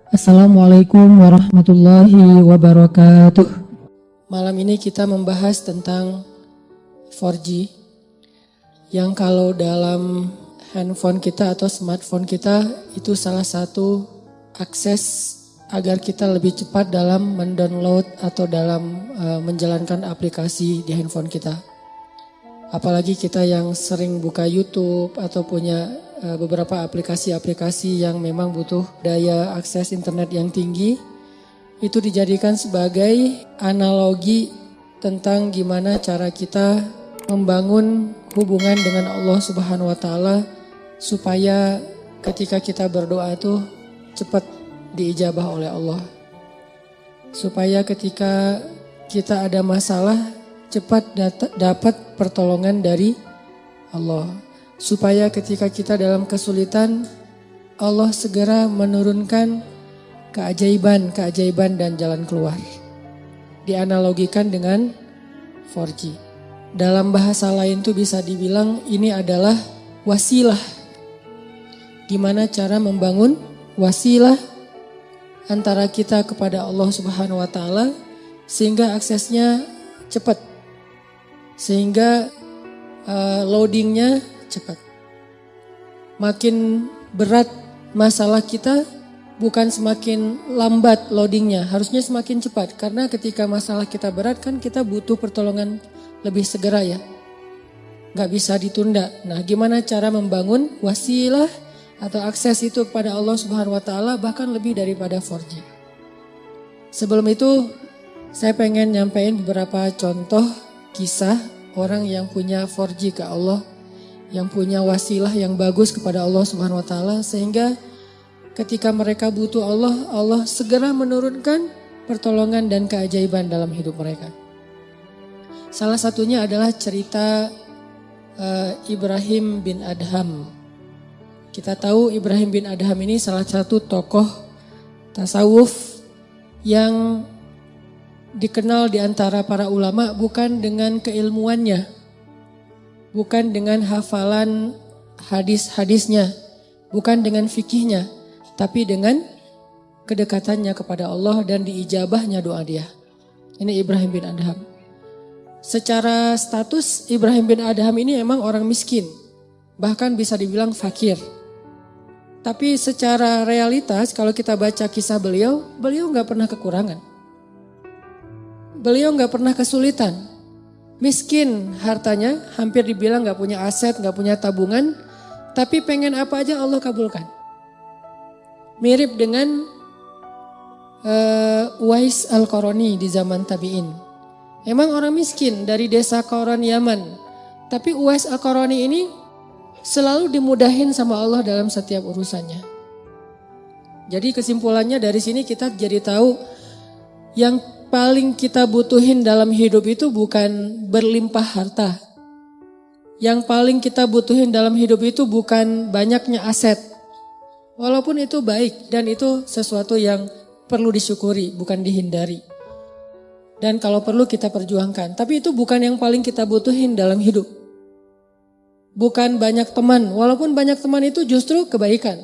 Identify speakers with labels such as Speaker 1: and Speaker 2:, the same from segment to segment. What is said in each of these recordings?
Speaker 1: Assalamualaikum warahmatullahi wabarakatuh. Malam ini kita membahas tentang 4G yang kalau dalam handphone kita atau smartphone kita itu salah satu akses agar kita lebih cepat dalam mendownload atau dalam menjalankan aplikasi di handphone kita. Apalagi kita yang sering buka YouTube atau punya beberapa aplikasi-aplikasi yang memang butuh daya akses internet yang tinggi, itu dijadikan sebagai analogi tentang gimana cara kita membangun hubungan dengan Allah Subhanahu wa taala supaya ketika kita berdoa itu cepat diijabah oleh Allah. Supaya ketika kita ada masalah cepat dapat pertolongan dari Allah. Supaya ketika kita dalam kesulitan Allah segera menurunkan keajaiban dan jalan keluar. Dianalogikan dengan 4G. Dalam bahasa lain tuh bisa dibilang ini adalah wasilah. Gimana cara membangun wasilah antara kita kepada Allah Subhanahu wa taala sehingga aksesnya cepat. Sehingga loadingnya cepat. Makin berat masalah kita bukan semakin lambat loadingnya, harusnya semakin cepat. Karena ketika masalah kita berat kan kita butuh pertolongan lebih segera ya. Gak bisa ditunda. Nah gimana cara membangun wasilah atau akses itu kepada Allah Subhanahu wa taala bahkan lebih daripada 4G. Sebelum itu saya pengen nyampein beberapa contoh kisah orang yang punya 4G ke Allah, yang punya wasilah yang bagus kepada Allah Subhanahu wa taala sehingga ketika mereka butuh Allah, Allah segera menurunkan pertolongan dan keajaiban dalam hidup mereka. Salah satunya adalah cerita Ibrahim bin Adham. Kita tahu Ibrahim bin Adham ini salah satu tokoh tasawuf yang dikenal di antara para ulama bukan dengan keilmuannya, bukan dengan hafalan hadis-hadisnya, bukan dengan fikihnya, tapi dengan kedekatannya kepada Allah dan diijabahnya doa dia. Ini Ibrahim bin Adham. Secara status Ibrahim bin Adham ini emang orang miskin, bahkan bisa dibilang fakir. Tapi secara realitas kalau kita baca kisah beliau gak pernah kekurangan. Beliau gak pernah kesulitan. Miskin hartanya, hampir dibilang gak punya aset, gak punya tabungan. Tapi pengen apa aja Allah kabulkan. Mirip dengan Uwais Al-Qarani di zaman tabi'in. Emang orang miskin dari desa Qaran Yaman. Tapi Uwais Al-Qarani ini selalu dimudahin sama Allah dalam setiap urusannya. Jadi kesimpulannya dari sini kita jadi tahu yang paling kita butuhin dalam hidup itu bukan berlimpah harta. Yang paling kita butuhin dalam hidup itu bukan banyaknya aset. Walaupun itu baik dan itu sesuatu yang perlu disyukuri, bukan dihindari. Dan kalau perlu kita perjuangkan. Tapi itu bukan yang paling kita butuhin dalam hidup. Bukan banyak teman, walaupun banyak teman itu justru kebaikan.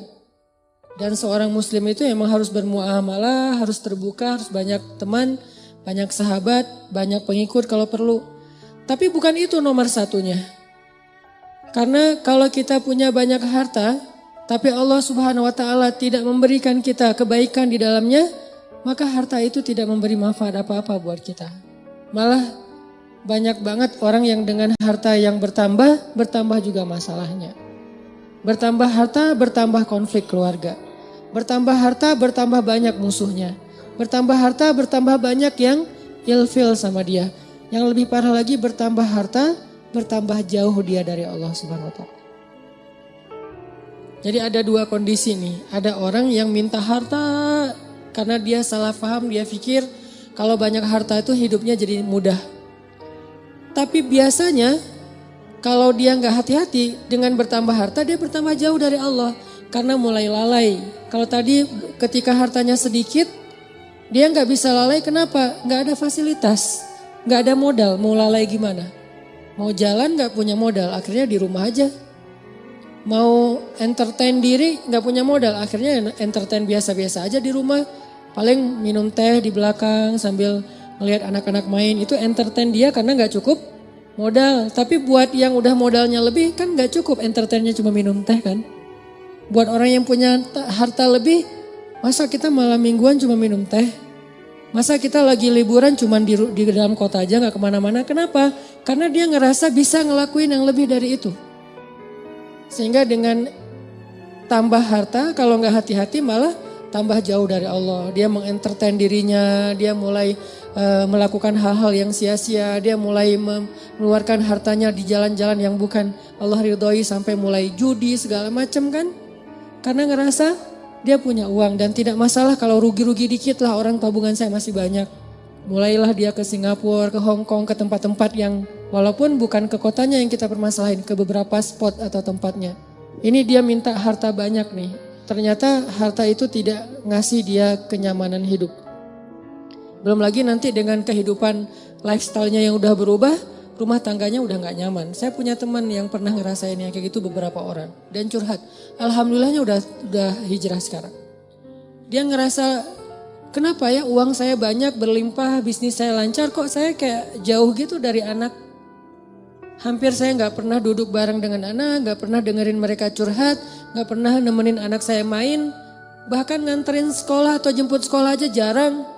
Speaker 1: Dan seorang muslim itu emang harus bermuamalah, harus terbuka, harus banyak teman, banyak sahabat, banyak pengikut kalau perlu. Tapi bukan itu nomor satunya. Karena kalau kita punya banyak harta, tapi Allah Subhanahu wa taala tidak memberikan kita kebaikan di dalamnya, maka harta itu tidak memberi manfaat apa-apa buat kita. Malah banyak banget orang yang dengan harta yang bertambah juga masalahnya. Bertambah harta, bertambah konflik keluarga. Bertambah harta, bertambah banyak musuhnya. Bertambah harta, bertambah banyak yang ilfil sama dia. Yang lebih parah lagi bertambah harta, bertambah jauh dia dari Allah Subhanahu wa taala. Jadi ada dua kondisi nih. Ada orang yang minta harta karena dia salah paham, dia pikir kalau banyak harta itu hidupnya jadi mudah. Tapi biasanya kalau dia nggak hati-hati dengan bertambah harta, dia bertambah jauh dari Allah. Karena mulai lalai. Kalau tadi ketika hartanya sedikit, dia nggak bisa lalai, kenapa? Nggak ada fasilitas, nggak ada modal, mau lalai gimana? Mau jalan nggak punya modal, akhirnya di rumah aja. mau entertain diri nggak punya modal, akhirnya entertain biasa-biasa aja di rumah, paling minum teh di belakang sambil ngelihat anak-anak main, itu entertain dia karena nggak cukup modal. Tapi buat yang udah modalnya lebih kan nggak cukup entertainnya cuma minum teh kan. Buat orang yang punya harta lebih, masa kita malam mingguan cuma minum teh? Masa kita lagi liburan cuma di dalam kota aja gak kemana-mana? Kenapa? Karena dia ngerasa bisa ngelakuin yang lebih dari itu. Sehingga dengan tambah harta, kalau gak hati-hati malah tambah jauh dari Allah. Dia mengentertain dirinya, dia mulai melakukan hal-hal yang sia-sia. Dia mulai mengeluarkan hartanya di jalan-jalan yang bukan Allah ridhoi, sampai mulai judi segala macam kan. Karena ngerasa dia punya uang dan tidak masalah kalau rugi-rugi dikit lah, orang tabungan saya masih banyak. Mulailah dia ke Singapura, ke Hong Kong, ke tempat-tempat yang walaupun bukan ke kotanya yang kita permasalahin, ke beberapa spot atau tempatnya. Ini dia minta harta banyak nih. Ternyata harta itu tidak ngasih dia kenyamanan hidup. Belum lagi nanti dengan kehidupan lifestyle-nya yang udah berubah, rumah tangganya udah gak nyaman. Saya punya teman yang pernah ngerasain yang kayak gitu beberapa orang. Dan curhat. Alhamdulillahnya udah hijrah sekarang. Dia ngerasa, kenapa ya uang saya banyak, berlimpah, bisnis saya lancar, kok saya kayak jauh gitu dari anak. Hampir saya gak pernah duduk bareng dengan anak, gak pernah dengerin mereka curhat, gak pernah nemenin anak saya main. Bahkan nganterin sekolah atau jemput sekolah aja jarang.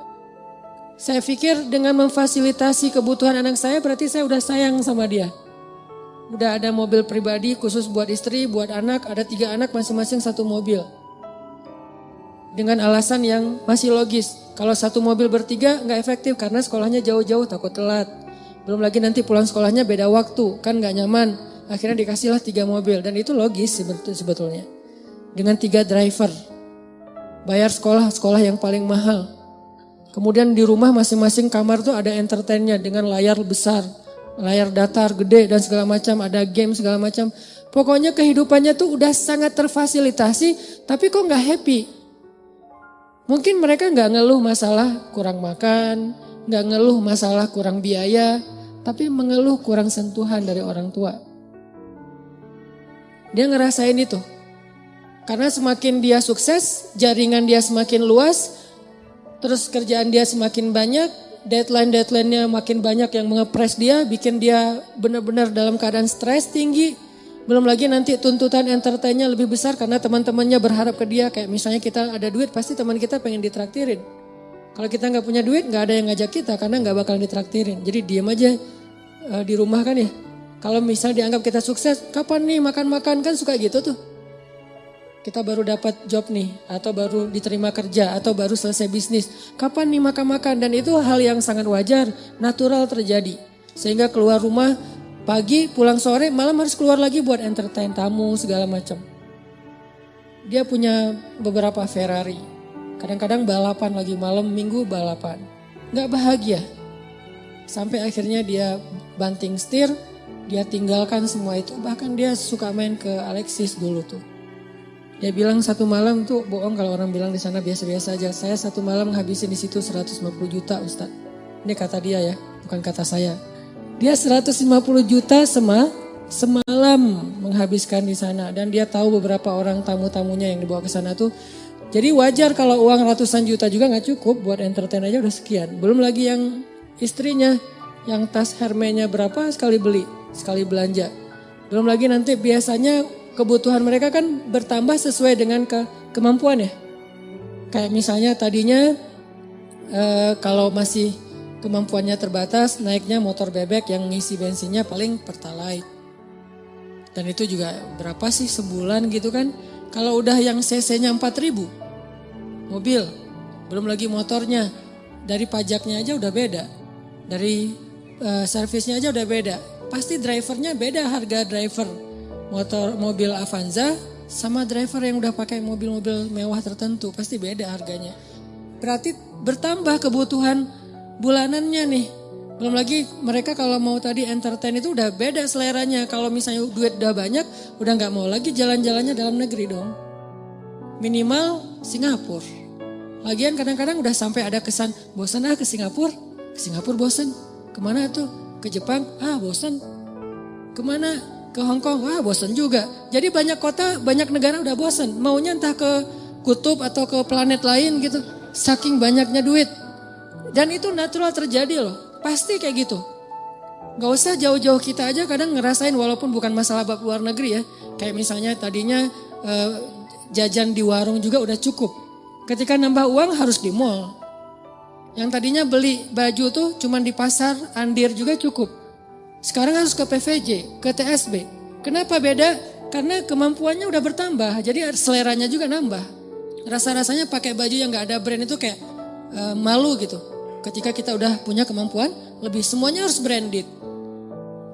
Speaker 1: Saya pikir dengan memfasilitasi kebutuhan anak saya berarti saya udah sayang sama dia. Udah ada mobil pribadi khusus buat istri, buat anak, ada 3 anak masing-masing 1 mobil. Dengan alasan yang masih logis. Kalau 1 mobil bertiga nggak efektif karena sekolahnya jauh-jauh takut telat. Belum lagi nanti pulang sekolahnya beda waktu, kan nggak nyaman. Akhirnya dikasihlah 3 mobil dan itu logis sebetulnya. Dengan 3 driver. Bayar sekolah yang paling mahal. Kemudian di rumah masing-masing kamar tuh ada entertainnya dengan layar besar, layar datar gede dan segala macam, ada game segala macam. Pokoknya kehidupannya tuh udah sangat terfasilitasi, tapi kok nggak happy. Mungkin mereka nggak ngeluh masalah kurang makan, nggak ngeluh masalah kurang biaya, tapi mengeluh kurang sentuhan dari orang tua. Dia ngerasain itu. Karena semakin dia sukses, jaringan dia semakin luas, terus kerjaan dia semakin banyak, deadline-nya makin banyak yang mengepres dia, bikin dia benar-benar dalam keadaan stres tinggi. Belum lagi nanti tuntutan entertainnya lebih besar karena teman-temannya berharap ke dia. Kayak misalnya kita ada duit, pasti teman kita pengen ditraktirin. Kalau kita nggak punya duit, nggak ada yang ngajak kita karena nggak bakalan ditraktirin. Jadi diam aja di rumah kan ya. Kalau misalnya dianggap kita sukses, kapan nih makan-makan, kan suka gitu tuh. Kita baru dapat job nih, atau baru diterima kerja, atau baru selesai bisnis. Kapan nih makan-makan? Dan itu hal yang sangat wajar, natural terjadi. Sehingga keluar rumah pagi, pulang sore, malam harus keluar lagi buat entertain tamu segala macam. Dia punya beberapa Ferrari. Kadang-kadang balapan lagi, malam minggu balapan. Gak bahagia. Sampai akhirnya dia banting setir, dia tinggalkan semua itu. Bahkan dia suka main ke Alexis dulu tuh. Dia bilang 1 malam tuh bohong kalau orang bilang di sana biasa-biasa aja. Saya 1 malam ngabisin di situ 150 juta Ustaz. Ini kata dia ya, bukan kata saya. Dia 150 juta semalam menghabiskan di sana. Dan dia tahu beberapa orang tamu-tamunya yang dibawa ke sana tuh. Jadi wajar kalau uang ratusan juta juga gak cukup, buat entertain aja udah sekian. Belum lagi yang istrinya, yang tas Hermes-nya berapa sekali beli, sekali belanja. Belum lagi nanti biasanya kebutuhan mereka kan bertambah sesuai dengan kemampuan ya. Kayak misalnya tadinya kalau masih kemampuannya terbatas, naiknya motor bebek yang ngisi bensinnya paling Pertalite. Dan itu juga berapa sih sebulan gitu kan. Kalau udah yang cc-nya 4.000 mobil, belum lagi motornya, dari pajaknya aja udah beda. Dari servisnya aja udah beda. Pasti drivernya beda, harga driver mobil Avanza sama driver yang udah pakai mobil-mobil mewah tertentu, pasti beda harganya. Berarti bertambah kebutuhan bulanannya nih. Belum lagi mereka kalau mau tadi entertain itu udah beda seleranya. Kalau misalnya duit udah banyak, udah gak mau lagi jalan-jalannya dalam negeri dong. Minimal Singapura. Lagian kadang-kadang udah sampai ada kesan, bosan ke Singapura. Ke Singapura bosan. Kemana tuh? Ke Jepang? Bosan. Kemana? Ke Hong Kong, wah bosan juga. Jadi banyak kota, banyak negara udah bosan. Maunya entah ke kutub atau ke planet lain gitu. Saking banyaknya duit. Dan itu natural terjadi loh. Pasti kayak gitu. Gak usah jauh-jauh, kita aja kadang ngerasain walaupun bukan masalah bab luar negeri ya. Kayak misalnya tadinya jajan di warung juga udah cukup. Ketika nambah uang harus di mall. Yang tadinya beli baju tuh cuman di pasar, Andir juga cukup. Sekarang harus ke PVJ, ke TSB. Kenapa beda? Karena kemampuannya udah bertambah, jadi seleranya juga nambah. Rasa-rasanya pakai baju yang gak ada brand itu kayak malu gitu. Ketika kita udah punya kemampuan, lebih semuanya harus branded.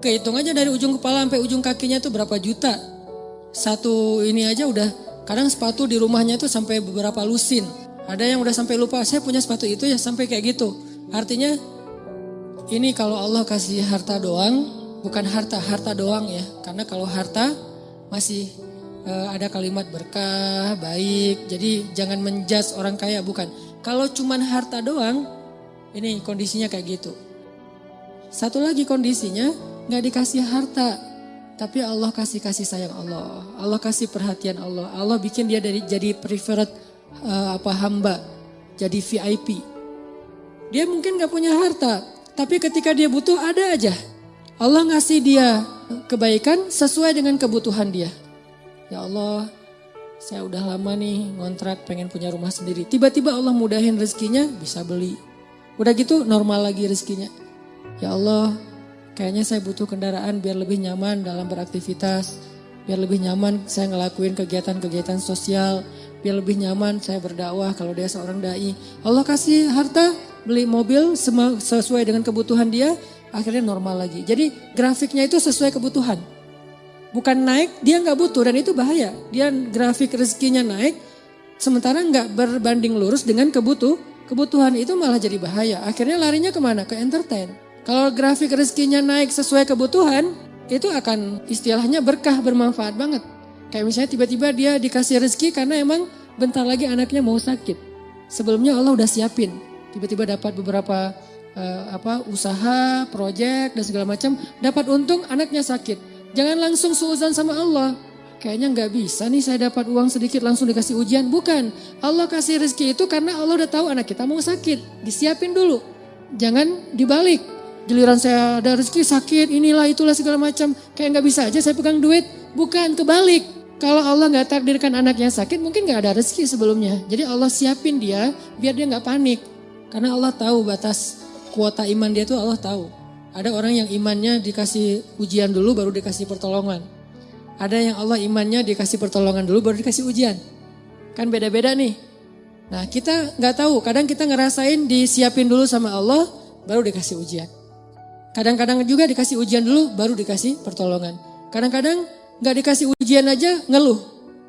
Speaker 1: Kehitung aja dari ujung kepala sampai ujung kakinya itu berapa juta. Satu ini aja udah, kadang sepatu di rumahnya itu sampai beberapa lusin. Ada yang udah sampai lupa, saya punya sepatu itu ya sampai kayak gitu. Artinya ini kalau Allah kasih harta doang, bukan harta doang ya. Karena kalau harta masih ada kalimat berkah, baik. Jadi jangan menjudge orang kaya, bukan. Kalau cuman harta doang, ini kondisinya kayak gitu. Satu lagi kondisinya, gak dikasih harta. Tapi Allah kasih sayang Allah. Allah kasih perhatian Allah. Allah bikin dia jadi preferred hamba. Jadi VIP. Dia mungkin gak punya harta. Tapi ketika dia butuh ada aja. Allah ngasih dia kebaikan sesuai dengan kebutuhan dia. Ya Allah, saya udah lama nih ngontrak pengen punya rumah sendiri. Tiba-tiba Allah mudahin rezekinya bisa beli. Udah gitu normal lagi rezekinya. Ya Allah, kayaknya saya butuh kendaraan biar lebih nyaman dalam beraktivitas. Biar lebih nyaman saya ngelakuin kegiatan-kegiatan sosial. Biar lebih nyaman saya berdakwah kalau dia seorang dai. Allah kasih harta, beli mobil sesuai dengan kebutuhan dia, akhirnya normal lagi. Jadi grafiknya itu sesuai kebutuhan. Bukan naik, dia nggak butuh dan itu bahaya. Dia grafik rezekinya naik, sementara nggak berbanding lurus dengan kebutuhan, itu malah jadi bahaya. Akhirnya larinya kemana? Ke entertain. Kalau grafik rezekinya naik sesuai kebutuhan, itu akan istilahnya berkah, bermanfaat banget. Kayak misalnya tiba-tiba dia dikasih rezeki karena emang bentar lagi anaknya mau sakit. Sebelumnya Allah udah siapin. Tiba-tiba dapat beberapa usaha, proyek dan segala macam, dapat untung anaknya sakit. Jangan langsung suuzan sama Allah. Kayaknya nggak bisa nih saya dapat uang sedikit langsung dikasih ujian. Bukan, Allah kasih rezeki itu karena Allah udah tahu anak kita mau sakit. Disiapin dulu, jangan dibalik. Giliran saya ada rezeki sakit, inilah itulah segala macam. Kayak nggak bisa aja saya pegang duit. Bukan, kebalik. Kalau Allah nggak takdirkan anaknya sakit, mungkin nggak ada rezeki sebelumnya. Jadi Allah siapin dia biar dia nggak panik. Karena Allah tahu batas kuota iman dia tuh, Allah tahu. Ada orang yang imannya dikasih ujian dulu baru dikasih pertolongan. Ada yang Allah imannya dikasih pertolongan dulu baru dikasih ujian. Kan beda-beda nih. Nah kita nggak tahu, kadang kita ngerasain disiapin dulu sama Allah baru dikasih ujian. Kadang-kadang juga dikasih ujian dulu baru dikasih pertolongan. Kadang-kadang nggak dikasih ujian aja ngeluh.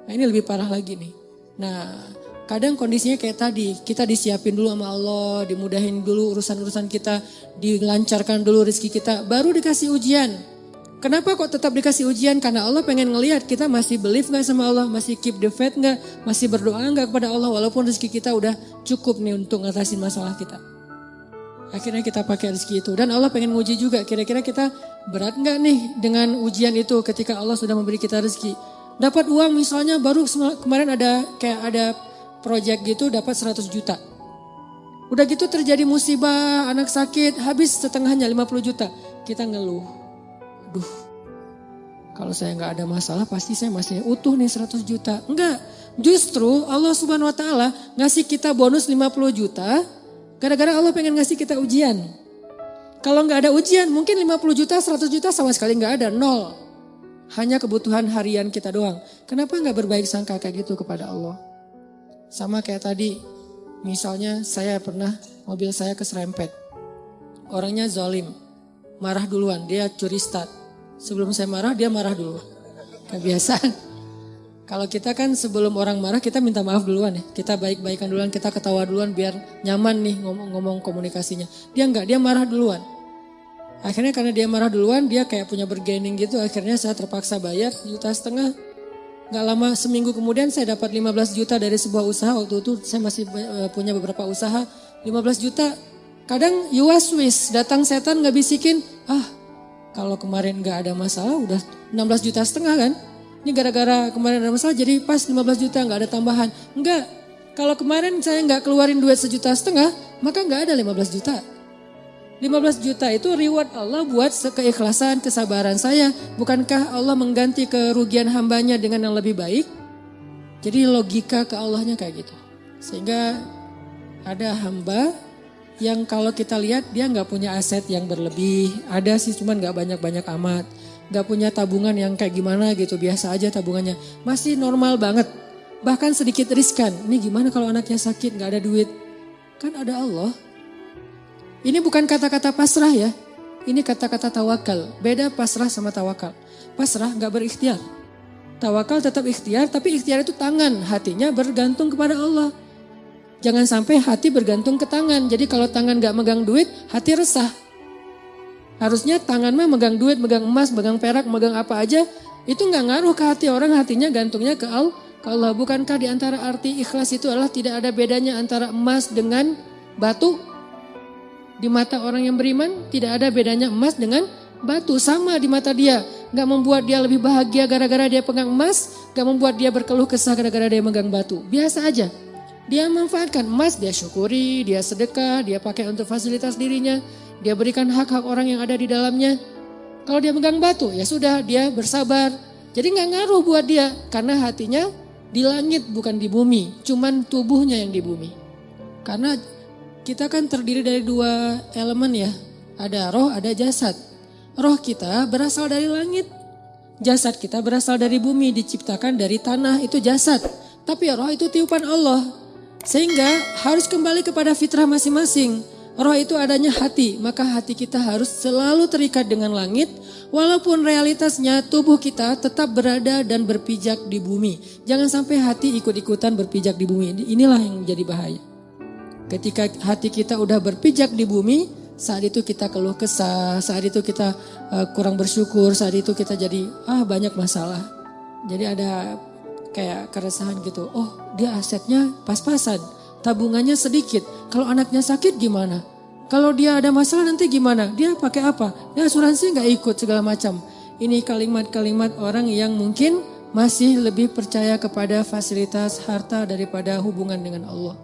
Speaker 1: Nah ini lebih parah lagi nih. Nah kadang kondisinya kayak tadi, kita disiapin dulu sama Allah, dimudahin dulu urusan-urusan kita, dilancarkan dulu rezeki kita, baru dikasih ujian. Kenapa kok tetap dikasih ujian? Karena Allah pengen ngelihat kita masih believe gak sama Allah, masih keep the faith gak, masih berdoa gak kepada Allah walaupun rezeki kita udah cukup nih untuk ngatasin masalah kita. Akhirnya kita pakai rezeki itu dan Allah pengen nguji juga, kira-kira kita berat gak nih dengan ujian itu ketika Allah sudah memberi kita rezeki. Dapat uang misalnya baru kemarin ada project gitu dapat 100 juta. Udah gitu terjadi musibah, anak sakit, habis setengahnya 50 juta. Kita ngeluh. Aduh, kalau saya nggak ada masalah pasti saya masih utuh nih 100 juta. Enggak, justru Allah Subhanahu Wa Taala ngasih kita bonus 50 juta. Gara-gara Allah pengen ngasih kita ujian. Kalau nggak ada ujian mungkin 50 juta, 100 juta sama sekali nggak ada, nol. Hanya kebutuhan harian kita doang. Kenapa nggak berbaik sangka kayak gitu kepada Allah? Sama kayak tadi, misalnya saya pernah mobil saya keserempet. Orangnya zalim, marah duluan, dia curi start. Sebelum saya marah, dia marah dulu. Kebiasaan. Kalau kita kan sebelum orang marah, kita minta maaf duluan ya. Kita baik-baikan duluan, kita ketawa duluan biar nyaman nih ngomong komunikasinya. Dia enggak, dia marah duluan. Akhirnya karena dia marah duluan, dia kayak punya bergaining gitu. Akhirnya saya terpaksa bayar 1,5 juta. Gak lama seminggu kemudian saya dapat 15 juta dari sebuah usaha. Waktu itu saya masih punya beberapa usaha. 15 juta. Kadang you was wish, datang setan gak bisikin. Kalau kemarin nggak ada masalah udah 16,5 juta kan. Ini gara-gara kemarin ada masalah jadi pas 15 juta nggak ada tambahan. Enggak, kalau kemarin saya nggak keluarin duit 1,5 juta maka nggak ada 15 juta. 15 juta itu reward Allah buat keikhlasan, kesabaran saya. Bukankah Allah mengganti kerugian hambanya dengan yang lebih baik? Jadi logika ke Allahnya kayak gitu. Sehingga ada hamba yang kalau kita lihat dia nggak punya aset yang berlebih. Ada sih cuman nggak banyak-banyak amat. Nggak punya tabungan yang kayak gimana gitu. Biasa aja tabungannya. Masih normal banget. Bahkan sedikit riskan. Ini gimana kalau anaknya sakit nggak ada duit? Kan ada Allah. Ini bukan kata-kata pasrah ya. Ini kata-kata tawakal. Beda pasrah sama tawakal. Pasrah gak berikhtiar. Tawakal tetap ikhtiar, tapi ikhtiar itu tangan. Hatinya bergantung kepada Allah. Jangan sampai hati bergantung ke tangan. Jadi kalau tangan gak megang duit, hati resah. Harusnya tangan mah megang duit, megang emas, megang perak, megang apa aja. Itu gak ngaruh ke hati orang, hatinya gantungnya ke Allah. Bukankah di antara arti ikhlas itu adalah tidak ada bedanya antara emas dengan batu? Di mata orang yang beriman tidak ada bedanya emas dengan batu. Sama di mata dia. Gak membuat dia lebih bahagia gara-gara dia pegang emas. Gak membuat dia berkeluh kesah gara-gara dia megang batu. Biasa aja. Dia manfaatkan emas, dia syukuri, dia sedekah, dia pakai untuk fasilitas dirinya. Dia berikan hak-hak orang yang ada di dalamnya. Kalau dia megang batu ya sudah dia bersabar. Jadi gak ngaruh buat dia. Karena hatinya di langit bukan di bumi. Cuman tubuhnya yang di bumi. Karena kita kan terdiri dari dua elemen ya. Ada roh, ada jasad. Roh kita berasal dari langit. Jasad kita berasal dari bumi, diciptakan dari tanah, itu jasad. Tapi roh itu tiupan Allah. Sehingga harus kembali kepada fitrah masing-masing. Roh itu adanya hati, maka hati kita harus selalu terikat dengan langit. Walaupun realitasnya tubuh kita tetap berada dan berpijak di bumi. Jangan sampai hati ikut-ikutan berpijak di bumi. Inilah yang menjadi bahaya. Ketika hati kita udah berpijak di bumi, saat itu kita keluh kesah, saat itu kita kurang bersyukur, saat itu kita jadi banyak masalah. Jadi ada kayak keresahan gitu, oh dia asetnya pas-pasan, tabungannya sedikit, kalau anaknya sakit gimana? Kalau dia ada masalah nanti gimana? Dia pakai apa? Dia asuransi gak ikut segala macam. Ini kalimat-kalimat orang yang mungkin masih lebih percaya kepada fasilitas harta daripada hubungan dengan Allah.